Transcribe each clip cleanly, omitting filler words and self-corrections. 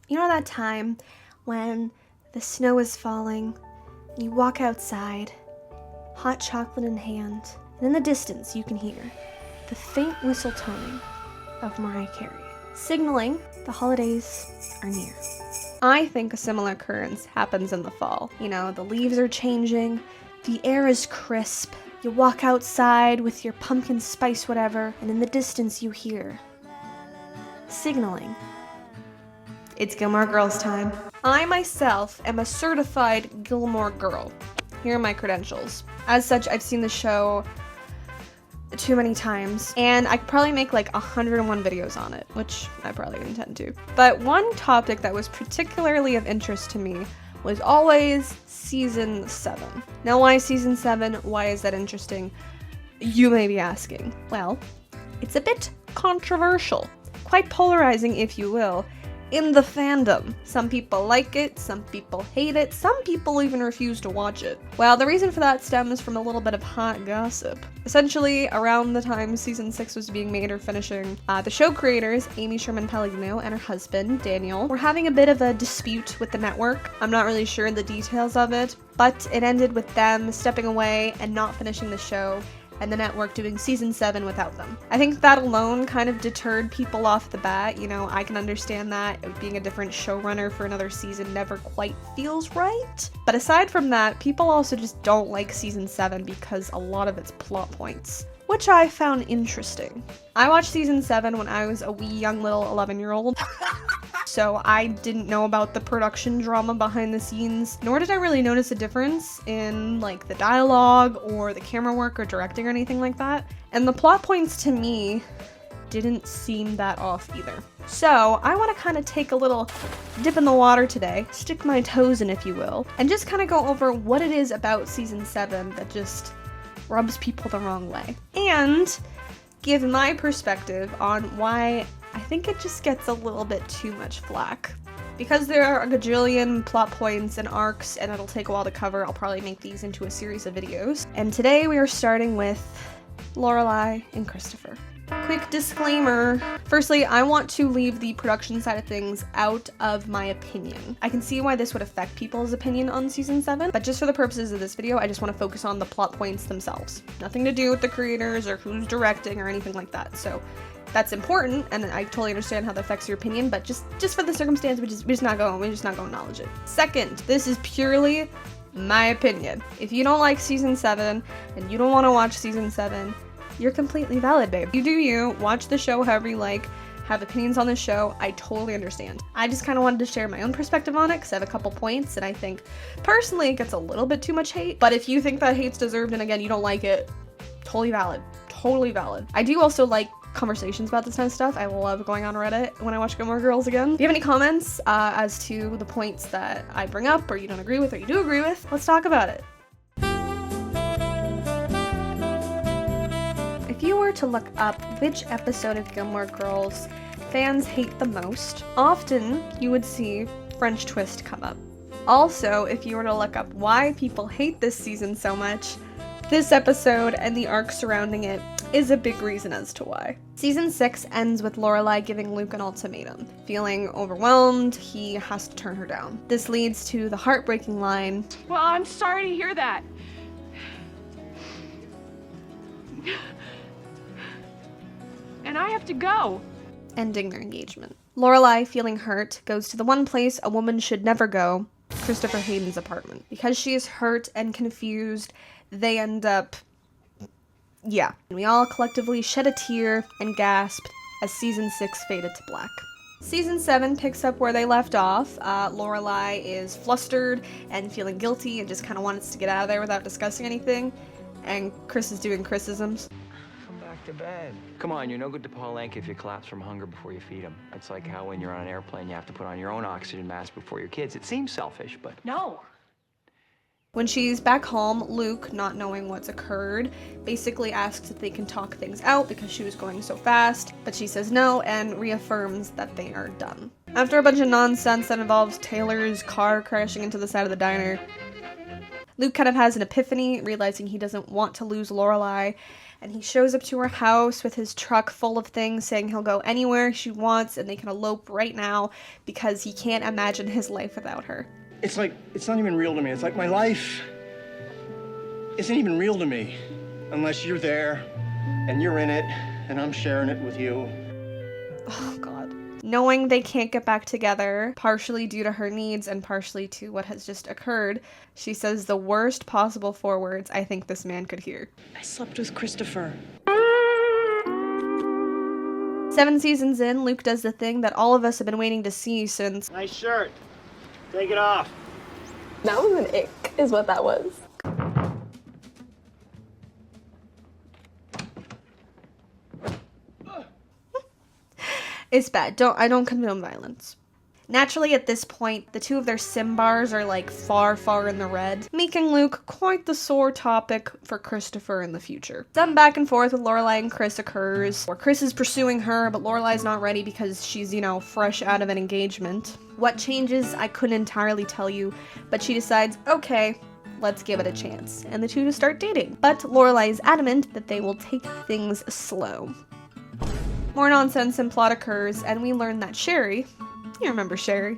You know that time when the snow is falling, and you walk outside, hot chocolate in hand, and in the distance you can hear the faint whistle toning of Mariah Carey, signaling the holidays are near. I think a similar occurrence happens in the fall. You know, the leaves are changing, the air is crisp, you walk outside with your pumpkin spice whatever, and in the distance you hear signaling it's Gilmore Girls time. I myself am a certified Gilmore girl. Here are my credentials. As such, I've seen the show too many times, and I could probably make like 101 videos on it, which I probably intend to. But one topic that was particularly of interest to me was always season 7. Now, why season 7? Why is that interesting? You may be asking. Well, it's a bit controversial, quite polarizing if you will, in the fandom. Some people like it, some people hate it, some people even refuse to watch it. Well, the reason for that stems from a little bit of hot gossip. Essentially, around the time season 6 was being made or finishing, the show creators, Amy Sherman-Palladino and her husband, Daniel, were having a bit of a dispute with the network. I'm not really sure the details of it, but it ended with them stepping away and not finishing the show, and the network doing season 7 without them. I think that alone kind of deterred people off the bat. You know, I can understand that. Being a different showrunner for another season never quite feels right. But aside from that, people also just don't like season 7 because a lot of its plot points, which I found interesting. I watched season 7 when I was a wee young little 11-year-old. So I didn't know about the production drama behind the scenes, nor did I really notice a difference in like the dialogue or the camera work or directing or anything like that. And the plot points to me didn't seem that off either. So I want to kind of take a little dip in the water today, stick my toes in if you will, and just kind of go over what it is about season 7 that just rubs people the wrong way. And give my perspective on why I think it just gets a little bit too much flack. Because there are a gajillion plot points and arcs, and it'll take a while to cover, I'll probably make these into a series of videos. And today we are starting with Lorelai and Christopher. Quick disclaimer. Firstly, I want to leave the production side of things out of my opinion. I can see why this would affect people's opinion on season 7, but just for the purposes of this video, I just want to focus on the plot points themselves. Nothing to do with the creators or who's directing or anything like that. So that's important, and I totally understand how that affects your opinion, but just for the circumstance, we're just not going to acknowledge it. Second, this is purely my opinion. If you don't like season 7 and you don't want to watch season 7, you're completely valid, babe. You do you, watch the show however you like, have opinions on the show, I totally understand. I just kind of wanted to share my own perspective on it because I have a couple points, and I think personally it gets a little bit too much hate, but if you think that hate's deserved and again you don't like it, totally valid. Totally valid. I do also like conversations about this kind of stuff. I love going on Reddit when I watch Gilmore Girls again. If you have any comments as to the points that I bring up or you don't agree with or you do agree with, let's talk about it. If you were to look up which episode of Gilmore Girls fans hate the most, often you would see French Twist come up. Also, if you were to look up why people hate this season so much, this episode and the arc surrounding it is a big reason as to why. Season 6 ends with Lorelai giving Luke an ultimatum. Feeling overwhelmed, he has to turn her down. This leads to the heartbreaking line, "Well, I'm sorry to hear that. And I have to go." ending their engagement. Lorelai, feeling hurt, goes to the one place a woman should never go, Christopher Hayden's apartment. Because she is hurt and confused, they end up... yeah. And we all collectively shed a tear and gasped as season 6 faded to black. Season 7 picks up where they left off. Lorelai is flustered and feeling guilty and just kind of wants to get out of there without discussing anything. And Chris is doing Chrisisms. Come back to bed. Come on, you're no good to Paul Anka if you collapse from hunger before you feed him. It's like how when you're on an airplane, you have to put on your own oxygen mask before your kids. It seems selfish, but... No. When she's back home, Luke, not knowing what's occurred, basically asks if they can talk things out because she was going so fast, but she says no and reaffirms that they are done. After a bunch of nonsense that involves Taylor's car crashing into the side of the diner, Luke kind of has an epiphany, realizing he doesn't want to lose Lorelai, and he shows up to her house with his truck full of things, saying he'll go anywhere she wants and they can elope right now because he can't imagine his life without her. It's like, it's not even real to me. It's like my life isn't even real to me unless you're there and you're in it and I'm sharing it with you. Oh, God. Knowing they can't get back together, partially due to her needs and partially to what has just occurred, she says the worst possible 4 words I think this man could hear. I slept with Christopher. 7 seasons in, Luke does the thing that all of us have been waiting to see since... Nice shirt. Take it off. That was an ick, is what that was. It's bad. I don't condone violence. Naturally, at this point, the 2 of their sim bars are like far, far in the red, making Luke quite the sore topic for Christopher in the future. Some back and forth with Lorelai and Chris occurs, where Chris is pursuing her, but Lorelai's not ready because she's, you know, fresh out of an engagement. What changes, I couldn't entirely tell you, but she decides, okay, let's give it a chance, and the 2 to start dating. But Lorelai is adamant that they will take things slow. More nonsense and plot occurs, and we learn that Sherry, you remember Sherry,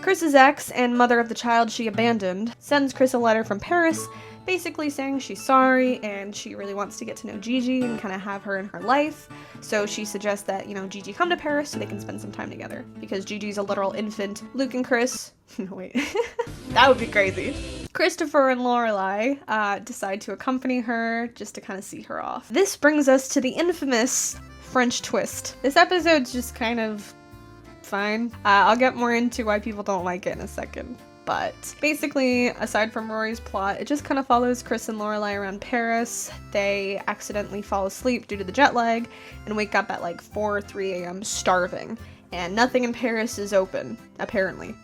Chris's ex and mother of the child she abandoned, sends Chris a letter from Paris, basically saying she's sorry and she really wants to get to know Gigi and kind of have her in her life. So she suggests that, you know, Gigi come to Paris so they can spend some time together, because Gigi's a literal infant. Luke and Chris, no wait, that would be crazy. Christopher and Lorelai decide to accompany her just to kind of see her off. This brings us to the infamous French twist. This episode's just kind of fine. I'll get more into why people don't like it in a second. But basically, aside from Rory's plot, it just kind of follows Chris and Lorelai around Paris. They accidentally fall asleep due to the jet lag and wake up at like 4 or 3 a.m. starving. And nothing in Paris is open, apparently.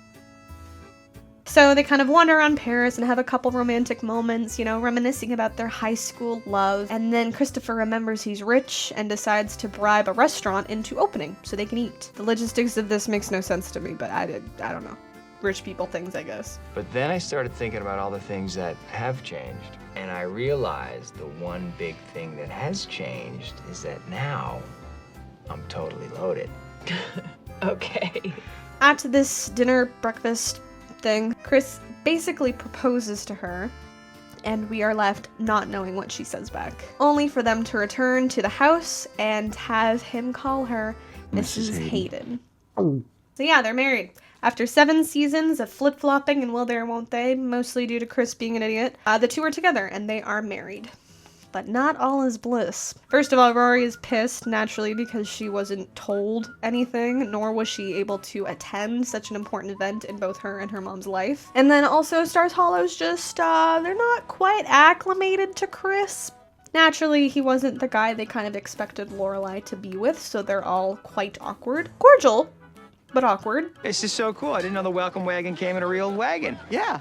So they kind of wander around Paris and have a couple romantic moments, you know, reminiscing about their high school love. And then Christopher remembers he's rich and decides to bribe a restaurant into opening so they can eat. The logistics of this makes no sense to me, but I don't know. Rich people things, I guess. But then I started thinking about all the things that have changed. And I realized the one big thing that has changed is that now I'm totally loaded. Okay. At this dinner breakfast thing, Chris basically proposes to her, and we are left not knowing what she says back. Only for them to return to the house and have him call her Mrs. Hayden. So yeah, they're married. After 7 seasons of flip-flopping and will there, won't they, mostly due to Chris being an idiot, the 2 are together and they are married. But not all is bliss. First of all, Rory is pissed, naturally, because she wasn't told anything, nor was she able to attend such an important event in both her and her mom's life. And then also, Stars Hollow's just, they're not quite acclimated to Chris. Naturally, he wasn't the guy they kind of expected Lorelai to be with, so they're all quite awkward. Cordial, but awkward. This is so cool. I didn't know the welcome wagon came in a real wagon. Yeah.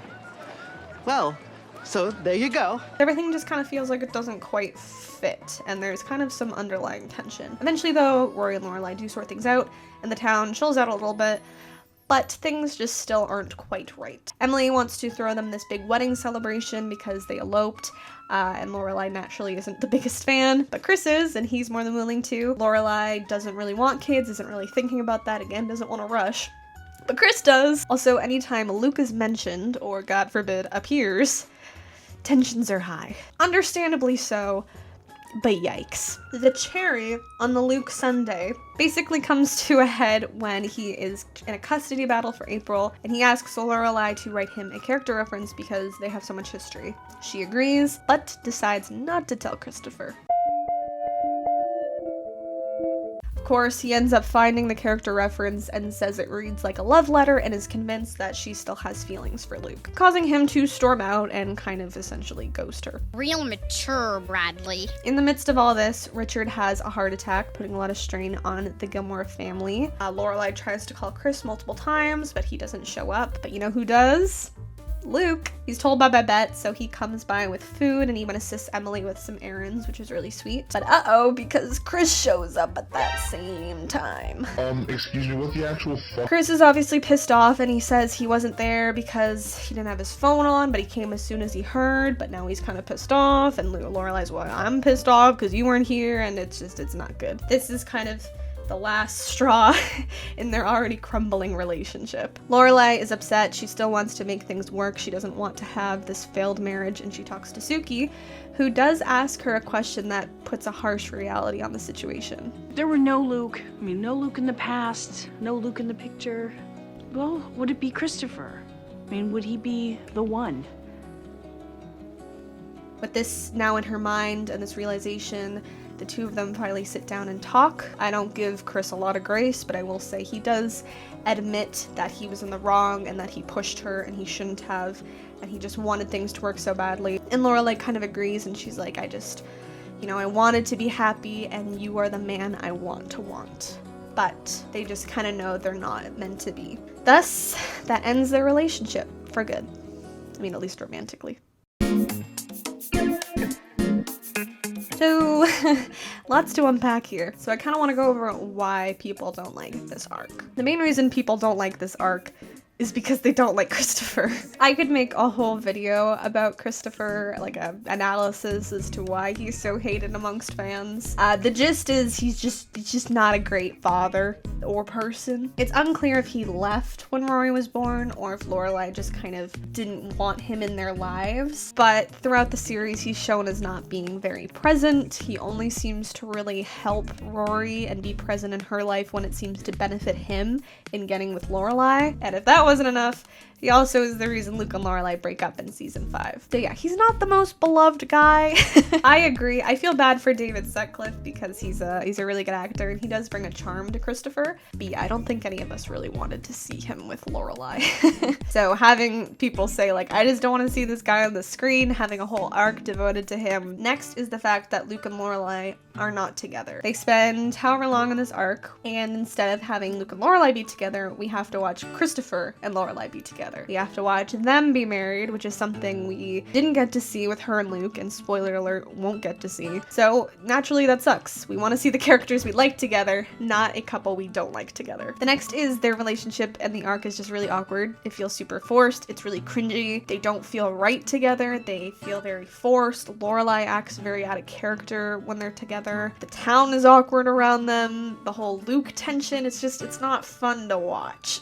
Well, so there you go. Everything just kind of feels like it doesn't quite fit, and there's kind of some underlying tension. Eventually, though, Rory and Lorelai do sort things out, and the town chills out a little bit, but things just still aren't quite right. Emily wants to throw them this big wedding celebration because they eloped, and Lorelai naturally isn't the biggest fan, but Chris is, and he's more than willing to. Lorelai doesn't really want kids, isn't really thinking about that, again, doesn't want to rush. But Chris does. Also, anytime Luke is mentioned, or God forbid, appears, tensions are high. Understandably so, but yikes. The cherry on the Luke Sunday basically comes to a head when he is in a custody battle for April, and he asks Lorelai to write him a character reference because they have so much history. She agrees, but decides not to tell Christopher. Of course, he ends up finding the character reference and says it reads like a love letter and is convinced that she still has feelings for Luke, causing him to storm out and kind of essentially ghost her. Real mature, Bradley. In the midst of all this, Richard has a heart attack, putting a lot of strain on the Gilmore family. Lorelai tries to call Chris multiple times, but he doesn't show up. But you know who does? Luke, he's told by Babette, so he comes by with food and even assists Emily with some errands, which is really sweet. But uh-oh, because Chris shows up at that same time. Excuse me, what the actual fuck? Chris is obviously pissed off and he says he wasn't there because he didn't have his phone on, but he came as soon as he heard, but now he's kind of pissed off, and Lorelai's, well, I'm pissed off because you weren't here, and it's not good. This is kind of the last straw in their already crumbling relationship. Lorelai is upset. She still wants to make things work. She doesn't want to have this failed marriage, and she talks to Suki, who does ask her a question that puts a harsh reality on the situation. There were no Luke. I mean, no Luke in the past, no Luke in the picture. Well, would it be Christopher? I mean, would he be the one? With this now in her mind and this realization, the two of them finally sit down and talk. I don't give Chris a lot of grace, but I will say he does admit that he was in the wrong and that he pushed her and he shouldn't have, and he just wanted things to work so badly. And Lorelai kind of agrees, and she's like, I wanted to be happy, and you are the man I want to want. But they just kind of know they're not meant to be. Thus, that ends their relationship for good. I mean, at least romantically. So, lots to unpack here. So I kind of want to go over why people don't like this arc. The main reason people don't like this arc is because they don't like Christopher. I could make a whole video about Christopher, like a analysis as to why he's so hated amongst fans. The gist is he's just not a great father or person. It's unclear if he left when Rory was born or if Lorelai just kind of didn't want him in their lives. But throughout the series, he's shown as not being very present. He only seems to really help Rory and be present in her life when it seems to benefit him in getting with Lorelai. And if that wasn't enough, he also is the reason Luke and Lorelai break up in season 5. So yeah, he's not the most beloved guy. I agree. I feel bad for David Sutcliffe because he's a really good actor and he does bring a charm to Christopher. But yeah, I don't think any of us really wanted to see him with Lorelai. So having people say like, I just don't want to see this guy on the screen, having a whole arc devoted to him. Next is the fact that Luke and Lorelai are not together. They spend however long in this arc, and instead of having Luke and Lorelai be together, we have to watch Christopher and Lorelai be together. We have to watch them be married, which is something we didn't get to see with her and Luke, and spoiler alert, won't get to see. So naturally that sucks. We want to see the characters we like together, not a couple we don't like together. The next is their relationship, and the arc is just really awkward. It feels super forced. It's really cringy. They don't feel right together. They feel very forced. Lorelai acts very out of character when they're together. The town is awkward around them. The whole Luke tension, it's not fun to watch.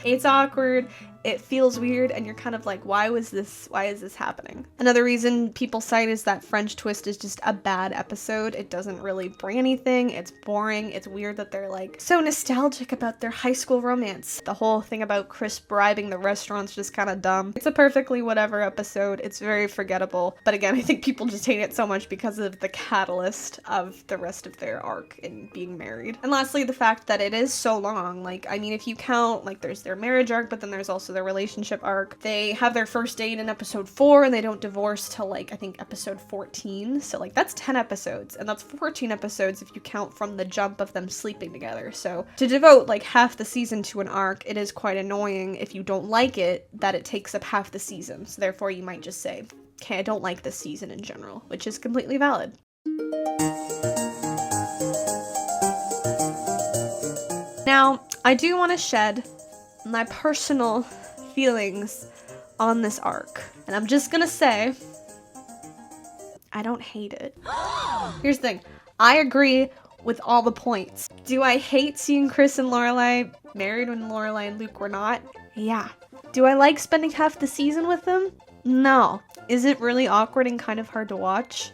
It's awkward. It feels weird, and you're kind of like, why is this happening? Another reason people cite is that French twist is just a bad episode. It doesn't really bring anything. It's boring. It's weird that they're like so nostalgic about their high school romance. The whole thing about Chris bribing the restaurant's just kind of dumb. It's a perfectly whatever episode. It's very forgettable. But again, I think people just hate it so much because of the catalyst of the rest of their arc in being married. And lastly, the fact that it is so long. Like, I mean, if you count, like, there's their marriage arc, but then there's also their relationship arc. They have their first date in episode 4 and they don't divorce till like I think episode 14. So like that's 10 episodes, and that's 14 episodes if you count from the jump of them sleeping together. So to devote like half the season to an arc, it is quite annoying if you don't like it that it takes up half the season. So therefore you might just say, okay, I don't like this season in general, which is completely valid. Now, I do want to shed my personal feelings on this arc. And I'm just gonna say, I don't hate it. Here's the thing. I agree with all the points. Do I hate seeing Chris and Lorelai married when Lorelai and Luke were not? Yeah. Do I like spending half the season with them? No. Is it really awkward and kind of hard to watch?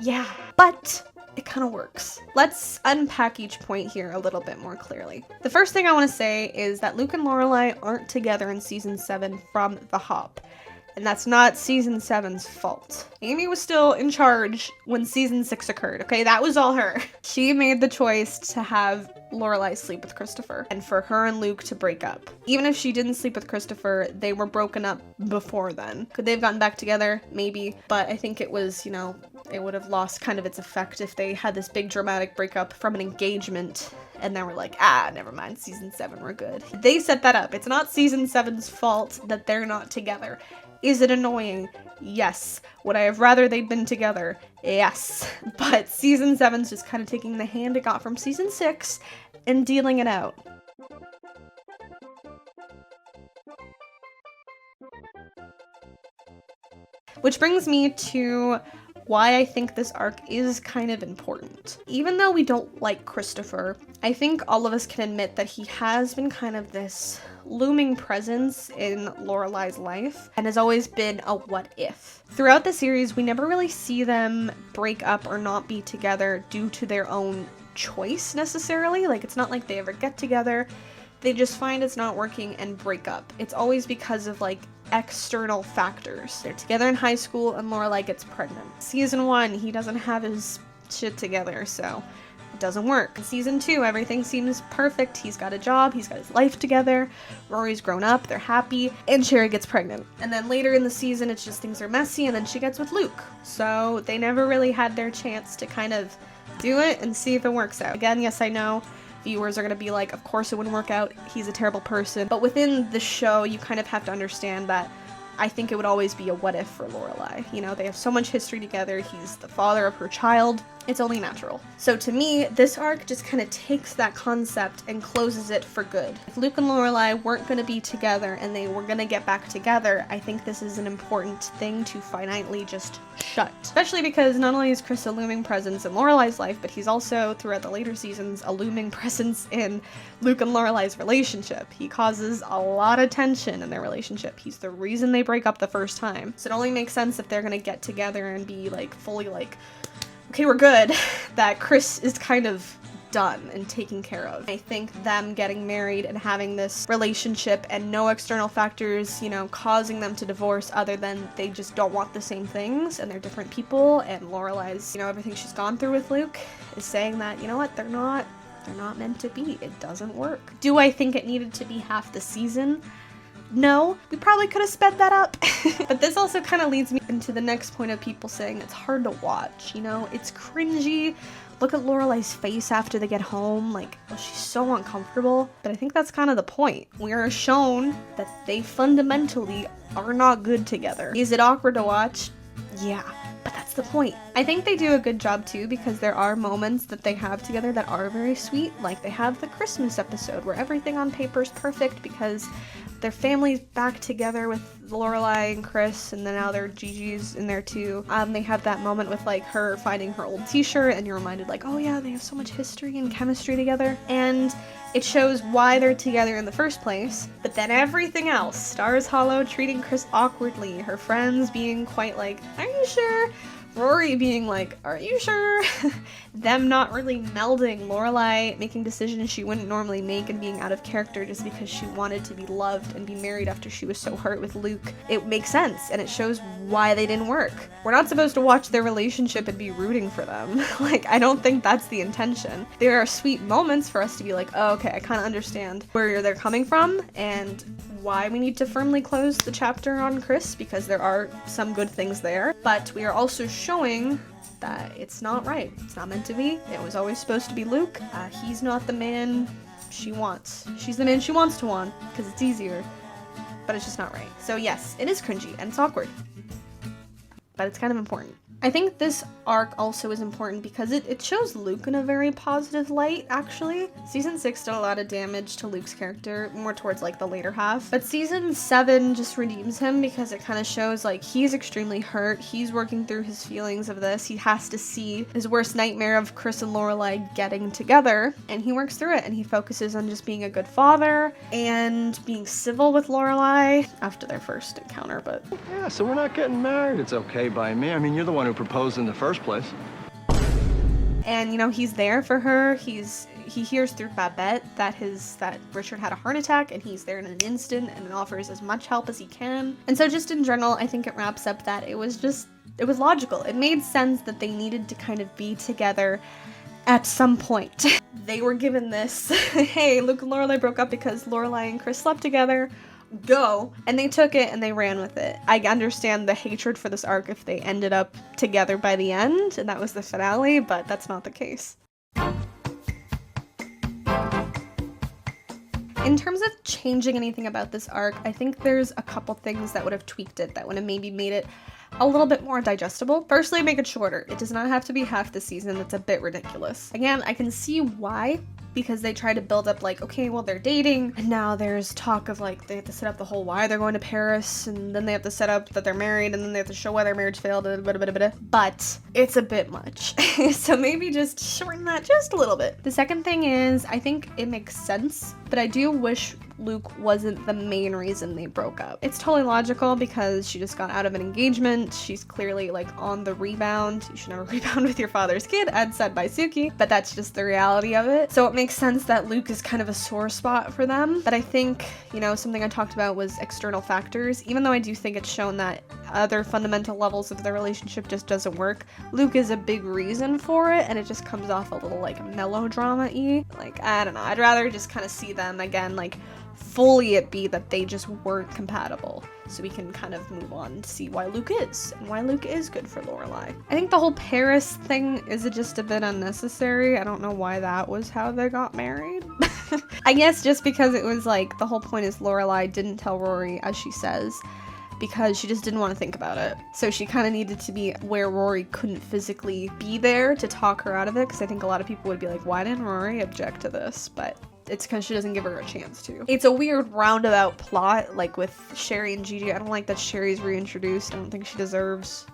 Yeah. But it kind of works. Let's unpack each point here a little bit more clearly. The first thing I want to say is that Luke and Lorelai aren't together in season 7 from the hop. And that's not season 7's fault. Amy was still in charge when season 6 occurred, okay? That was all her. She made the choice to have Lorelai sleep with Christopher and for her and Luke to break up. Even if she didn't sleep with Christopher, they were broken up before then. Could they have gotten back together? Maybe. But I think it was, it would have lost kind of its effect if they had this big dramatic breakup from an engagement and then we're like, never mind, season 7, we're good. They set that up. It's not season 7's fault that they're not together. Is it annoying? Yes. Would I have rather they'd been together? Yes. But season 7's just kind of taking the hand it got from season 6 and dealing it out. Which brings me to why I think this arc is kind of important. Even though we don't like Christopher, I think all of us can admit that he has been kind of this looming presence in Lorelai's life and has always been a what if. Throughout the series, we never really see them break up or not be together due to their own choice necessarily. Like, it's not like they ever get together. They just find it's not working and break up. It's always because of like external factors. They're together in high school and Lorelai gets pregnant. Season 1, he doesn't have his shit together, so it doesn't work. In season 2, everything seems perfect. He's got a job, he's got his life together, Rory's grown up, they're happy, and Sherry gets pregnant. And then later in the season, it's just things are messy, and then she gets with Luke. So they never really had their chance to kind of do it and see if it works out. Again, yes, I know viewers are going to be like, of course it wouldn't work out, he's a terrible person. But within the show, you kind of have to understand that I think it would always be a what if for Lorelai. You know, they have so much history together, he's the father of her child, it's only natural. So to me, this arc just kind of takes that concept and closes it for good. If Luke and Lorelai weren't going to be together and they were going to get back together, I think this is an important thing to finally just shut. Especially because not only is Chris a looming presence in Lorelai's life, but he's also, throughout the later seasons, a looming presence in Luke and Lorelai's relationship. He causes a lot of tension in their relationship. He's the reason they break up the first time. So it only makes sense if they're going to get together and be like fully like, okay, we're good, that Chris is kind of done and taken care of. I think them getting married and having this relationship and no external factors, you know, causing them to divorce other than they just don't want the same things and they're different people, and Lorelai's, you know, everything she's gone through with Luke is saying that, you know what, they're not meant to be. It doesn't work. Do I think it needed to be half the season? No, we probably could have sped that up. But this also kind of leads me into the next point of people saying it's hard to watch, you know? It's cringy. Look at Lorelai's face after they get home, like, oh, she's so uncomfortable. But I think that's kind of the point. We are shown that they fundamentally are not good together. Is it awkward to watch? Yeah. But that's the point. I think they do a good job too, because there are moments that they have together that are very sweet. Like they have the Christmas episode where everything on paper is perfect because their family's back together with Lorelai and Chris, and then now their Gigi's in there too. They have that moment with like her finding her old t-shirt and you're reminded like, oh yeah, they have so much history and chemistry together. And it shows why they're together in the first place. But then everything else, Stars Hollow treating Chris awkwardly, her friends being quite like, are you sure? Rory being like, are you sure? Them not really melding, Lorelai making decisions she wouldn't normally make and being out of character just because she wanted to be loved and be married after she was so hurt with Luke. It makes sense, and it shows why they didn't work. We're not supposed to watch their relationship and be rooting for them. Like, I don't think that's the intention. There are sweet moments for us to be like, oh, okay, I kind of understand where they're coming from and why we need to firmly close the chapter on Chris, because there are some good things there, but we are also showing that it's not right. It's not meant to be. It was always supposed to be Luke. He's not the man she wants. She's the man she wants to want, because it's easier, but it's just not right. So yes, it is cringy and it's awkward, but it's kind of important. I think this arc also is important because it shows Luke in a very positive light, actually. Season 6 did a lot of damage to Luke's character, more towards like the later half. But season 7 just redeems him because it kind of shows like he's extremely hurt. He's working through his feelings of this. He has to see his worst nightmare of Chris and Lorelai getting together, and he works through it, and he focuses on just being a good father and being civil with Lorelai after their first encounter. But Yeah, so we're not getting married. It's okay by me. I mean, you're the one who proposed in the first place. and you know, he's there for her. He hears through Babette that Richard had a heart attack, and he's there in an instant and offers as much help as he can. And so just in general, I think it wraps up that it was logical. It made sense that they needed to kind of be together at some point. They were given this, hey, Luke and Lorelai broke up because Lorelai and Chris slept together. Go. And they took it and they ran with it. I understand the hatred for this arc if they ended up together by the end and that was the finale, but that's not the case. In terms of changing anything about this arc, I think there's a couple things that would have tweaked it, that would have maybe made it a little bit more digestible. Firstly, make it shorter. It does not have to be half the season. That's a bit ridiculous. Again, I can see why, because they try to build up like, okay, well, they're dating, and now there's talk of like, they have to set up the whole why they're going to Paris, and then they have to set up that they're married, and then they have to show why their marriage failed, but it's a bit much. So maybe just shorten that just a little bit. The second thing is, I think it makes sense, but I do wish Luke wasn't the main reason they broke up. It's totally logical because she just got out of an engagement. She's clearly like on the rebound. You should never rebound with your father's kid, as said by Suki, but that's just the reality of it. So it makes sense that Luke is kind of a sore spot for them. But I think, you know, something I talked about was external factors. Even though I do think it's shown that other fundamental levels of their relationship just doesn't work, Luke is a big reason for it, and it just comes off a little like melodrama-y. Like, I don't know, I'd rather just kind of see them again, like fully it be that they just weren't compatible, so we can kind of move on to see why Luke is, and why Luke is good for Lorelai. I think the whole Paris thing is just a bit unnecessary. I don't know why that was how they got married. I guess just because it was like, the whole point is Lorelai didn't tell Rory, as she says, because she just didn't want to think about it. So she kind of needed to be where Rory couldn't physically be there to talk her out of it, because I think a lot of people would be like, why didn't Rory object to this? But it's because she doesn't give her a chance to. It's a weird roundabout plot, like with Sherry and Gigi. I don't like that Sherry's reintroduced. I don't think she deserves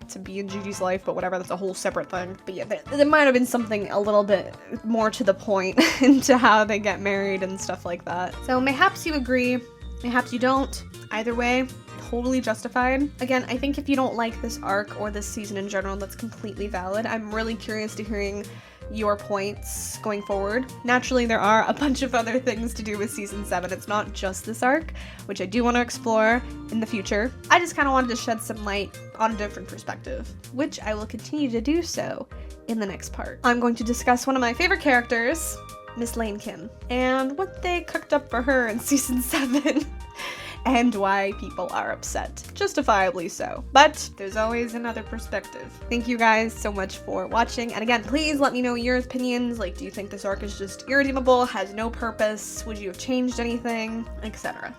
to be in Gigi's life, but whatever, that's a whole separate thing. But yeah, there might have been something a little bit more to the point into how they get married and stuff like that. So mayhaps you agree, mayhaps you don't. Either way, totally justified. Again, I think if you don't like this arc or this season in general, that's completely valid. I'm really curious to hearing your points going forward. Naturally, there are a bunch of other things to do with season 7. It's not just this arc, which I do want to explore in the future. I just kind of wanted to shed some light on a different perspective, which I will continue to do so in the next part. I'm going to discuss one of my favorite characters, Miss Lane Kim, and what they cooked up for her in season 7. And why people are upset. Justifiably so. But there's always another perspective. Thank you guys so much for watching. And again, please let me know your opinions. Like, do you think this arc is just irredeemable, has no purpose? Would you have changed anything? Etc.